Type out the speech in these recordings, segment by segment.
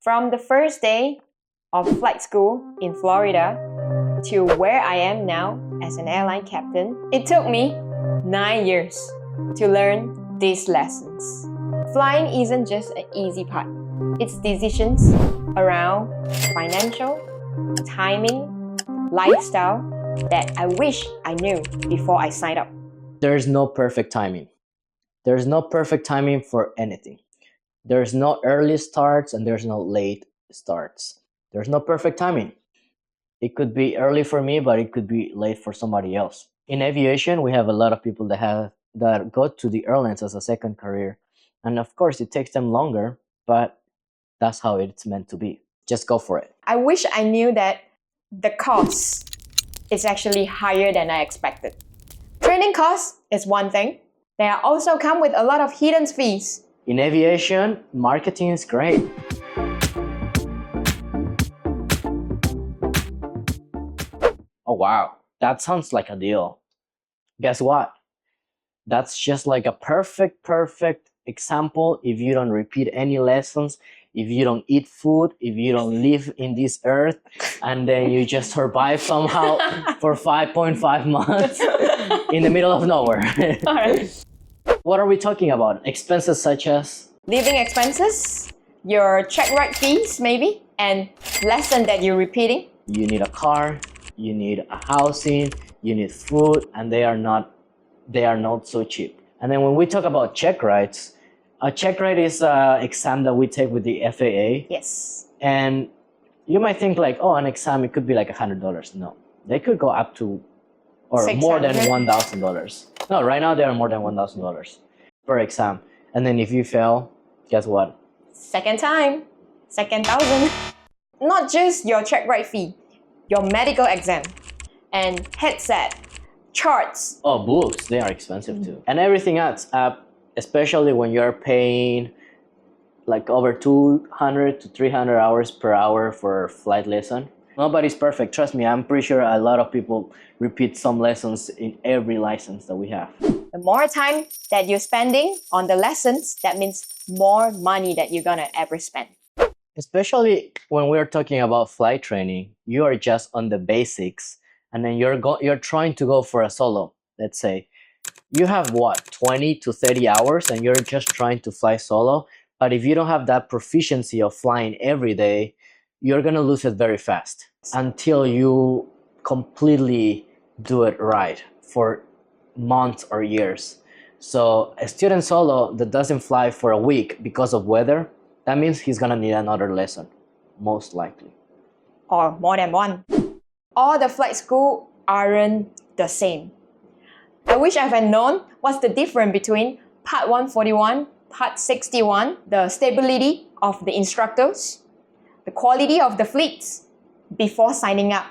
From the first day of flight school in Florida to where I am now as an airline captain, it took me 9 years to learn these lessons. Flying isn't just an easy part. It's decisions around financial, timing, lifestyle that I wish I knew before I signed up. There's no perfect timing. There's no perfect timing for anything. There's no early starts and there's no late starts. There's no perfect timing. It could be early for me, but it could be late for somebody else. In aviation, we have a lot of people that go to the airlines as a second career. And of course, it takes them longer, but that's how it's meant to be. Just go for it. I wish I knew that the cost is actually higher than I expected. Training costs is one thing. They also come with a lot of hidden fees. In aviation, marketing is great. Oh wow, that sounds like a deal. Guess what? That's just like a perfect example. If you don't repeat any lessons, if you don't eat food, if you don't live in this earth, and then you just survive somehow for 5.5 months in the middle of nowhere. All right. What are we talking about? Expenses such as? Living expenses, your check ride fees maybe, and lesson that you're repeating. You need a car, you need a housing, you need food, and they are not so cheap. And then when we talk about check rides, a check ride is an exam that we take with the FAA. Yes. And you might think like, oh, an exam, it could be like $100. No, they could go up to, or more than $1,000. No, right now they are more than $1,000 per exam. And then if you fail, guess what? Second time, second thousand. Not just your check ride fee, your medical exam, and headset, charts. Oh, books, they are expensive too. And everything adds up, especially when you're paying like over 200 to 300 hours per hour for flight lesson. Nobody's perfect, trust me. I'm pretty sure a lot of people repeat some lessons in every license that we have. The more time that you're spending on the lessons, that means more money that you're gonna ever spend. Especially when we're talking about flight training, you are just on the basics, and then you're trying to go for a solo. Let's say you have what, 20 to 30 hours, and you're just trying to fly solo. But if you don't have that proficiency of flying every day, you're gonna lose it very fast until you completely do it right for months or years. So a student solo that doesn't fly for a week because of weather, that means he's gonna need another lesson, most likely. Or more than one. All the flight school aren't the same. I wish I had known what's the difference between Part 141, Part 61, the stability of the instructors, the quality of the fleets before signing up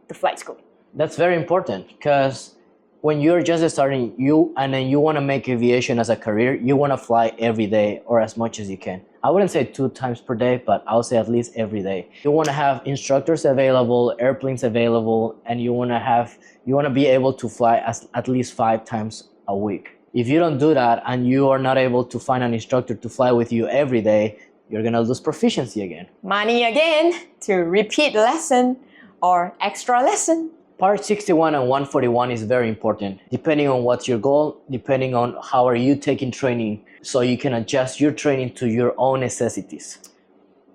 to flight school. That's very important because when you're just starting, you want to make aviation as a career, you want to fly every day or as much as you can. I wouldn't say 2 times per day, but I would say at least every day. You want to have instructors available, airplanes available, and you want to be able to fly at least 5 times a week. If you don't do that and you are not able to find an instructor to fly with you every day, you're gonna lose proficiency again. Money again to repeat lesson or extra lesson. Part 61 and 141 is very important, depending on what's your goal, depending on how are you taking training, so you can adjust your training to your own necessities.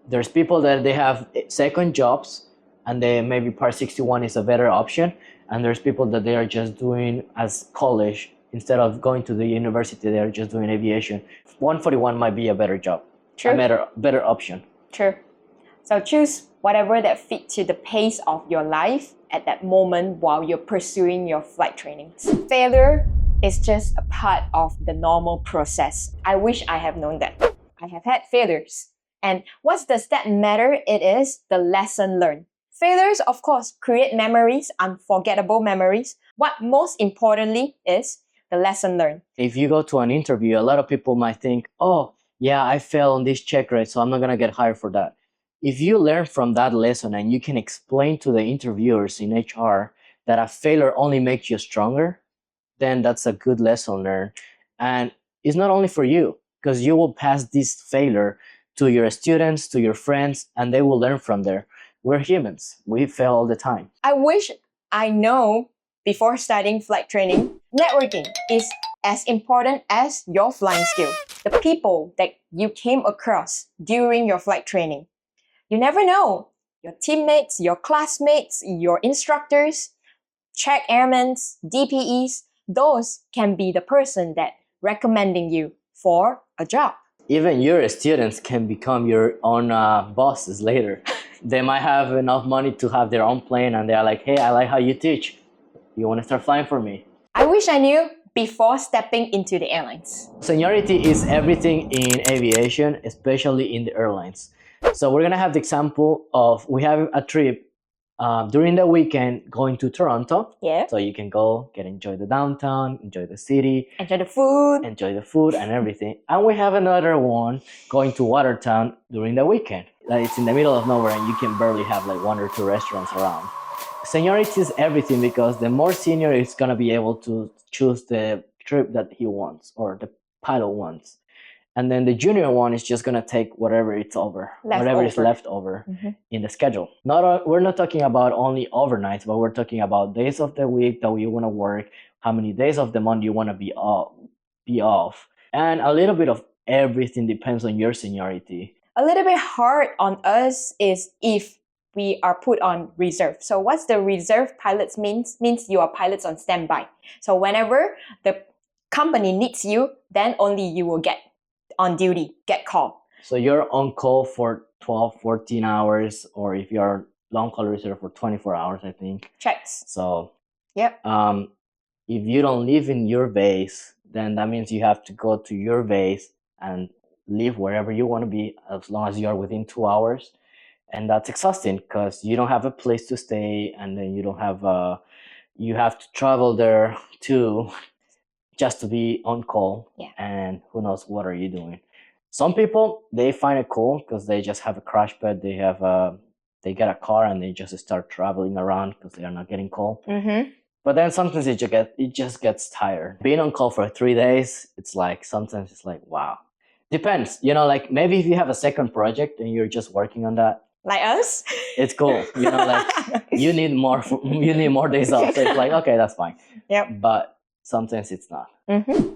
There's people that they have second jobs and maybe Part 61 is a better option, and there's people that they are just doing as college. Instead of going to the university, they are just doing aviation. 141 might be a better job. True. A better option. True. So choose whatever that fits to the pace of your life at that moment while you're pursuing your flight trainings. Failure is just a part of the normal process. I wish I have known that. I have had failures. And what does that matter? It is the lesson learned. Failures, of course, create memories, unforgettable memories. What most importantly is the lesson learned. If you go to an interview, a lot of people might think, oh, yeah, I failed on this check ride, so I'm not going to get hired for that. If you learn from that lesson and you can explain to the interviewers in HR that a failure only makes you stronger, then that's a good lesson learned. And it's not only for you, because you will pass this failure to your students, to your friends, and they will learn from there. We're humans. We fail all the time. I wish I know before starting flight training, networking is as important as your flying skill. The people that you came across during your flight training. You never know. Your teammates, your classmates, your instructors, check airmen, DPEs, those can be the person that recommending you for a job. Even your students can become your own bosses later. They might have enough money to have their own plane and they're like, hey, I like how you teach. You want to start flying for me? I wish I knew before stepping into the airlines. Seniority is everything in aviation, especially in the airlines. So we're gonna have the example of, we have a trip during the weekend going to Toronto. Yeah. So you can go, enjoy the downtown, enjoy the city, enjoy the food and everything. And we have another one going to Watertown during the weekend. Like it's in the middle of nowhere and you can barely have like 1 or 2 restaurants around. Seniority is everything because the more senior is gonna be able to choose the trip that he wants or the pilot wants. And then the junior one is just gonna take whatever it's over, whatever is left over in the schedule. We're not talking about only overnights, but we're talking about days of the week that you wanna work, how many days of the month you wanna be off. And a little bit of everything depends on your seniority. A little bit hard on us is if we are put on reserve. So what's the reserve pilots means? Means you are pilots on standby. So whenever the company needs you, then only you will get on duty, get called. So you're on call for 12, 14 hours, or if you're long haul reserve for 24 hours, I think. Checks. So yep. If you don't live in your base, then that means you have to go to your base and live wherever you want to be as long as you are within 2 hours. And that's exhausting because you don't have a place to stay, and then you don't have you have to travel there too just to be on call. Yeah. And who knows what are you doing. Some people, they find it cool because they just have a crash pad, they get a car and they just start traveling around because they are not getting called. But then sometimes it just gets tired. Being on call for 3 days, it's like sometimes it's like, wow. Depends, like maybe if you have a second project and you're just working on that, like us, it's cool. Like you need more days off. So it's like, okay, that's fine. Yep. But sometimes it's not.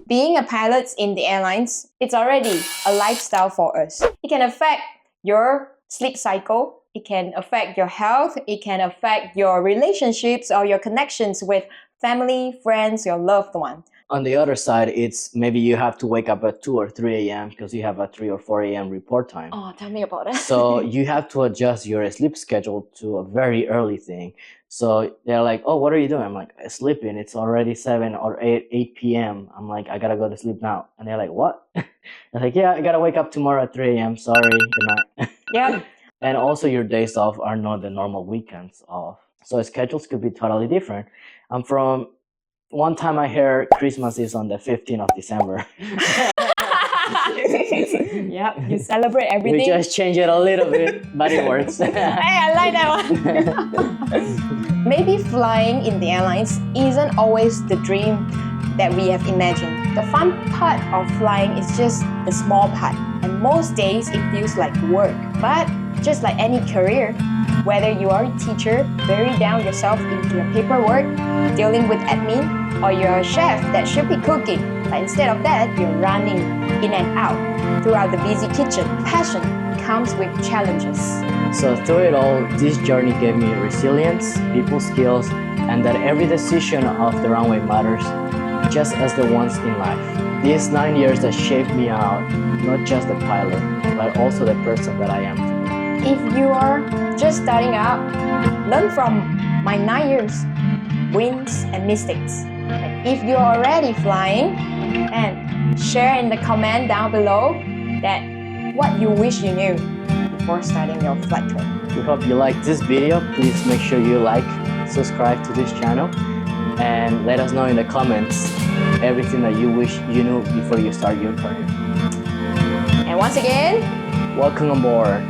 Being a pilot in the airlines, it's already a lifestyle for us. It can affect your sleep cycle. It can affect your health. It can affect your relationships or your connections with family, friends, your loved one. On the other side, it's maybe you have to wake up at 2 or 3 a.m. because you have a 3 or 4 a.m. report time. Oh, tell me about it. So you have to adjust your sleep schedule to a very early thing. So they're like, oh, what are you doing? I'm like, sleeping. It's already 7 or 8 p.m. I'm like, I gotta go to sleep now. And they're like, what? I'm like, yeah, I gotta wake up tomorrow at 3 a.m. Sorry, good night. Yeah. And also your days off are not the normal weekends off. So schedules could be totally different. I'm from... One time I heard Christmas is on the 15th of December. Yeah, you celebrate everything. We just change it a little bit, but it works. Hey, I like that one. Maybe flying in the airlines isn't always the dream that we have imagined. The fun part of flying is just the small part. And most days it feels like work. But just like any career, whether you are a teacher, bury down yourself into your paperwork, dealing with admin, or you're a chef that should be cooking, but instead of that, you're running in and out throughout the busy kitchen. Passion comes with challenges. So through it all, this journey gave me resilience, people skills, and that every decision of the runway matters, just as the ones in life. These 9 years that shaped me out, not just the pilot, but also the person that I am today. If you are just starting out, learn from my 9 years, wins and mistakes. And if you're already flying, and share in the comment down below that what you wish you knew before starting your flight training. We hope you liked this video. Please make sure you like, subscribe to this channel, and let us know in the comments everything that you wish you knew before you start your career. And once again, welcome on board.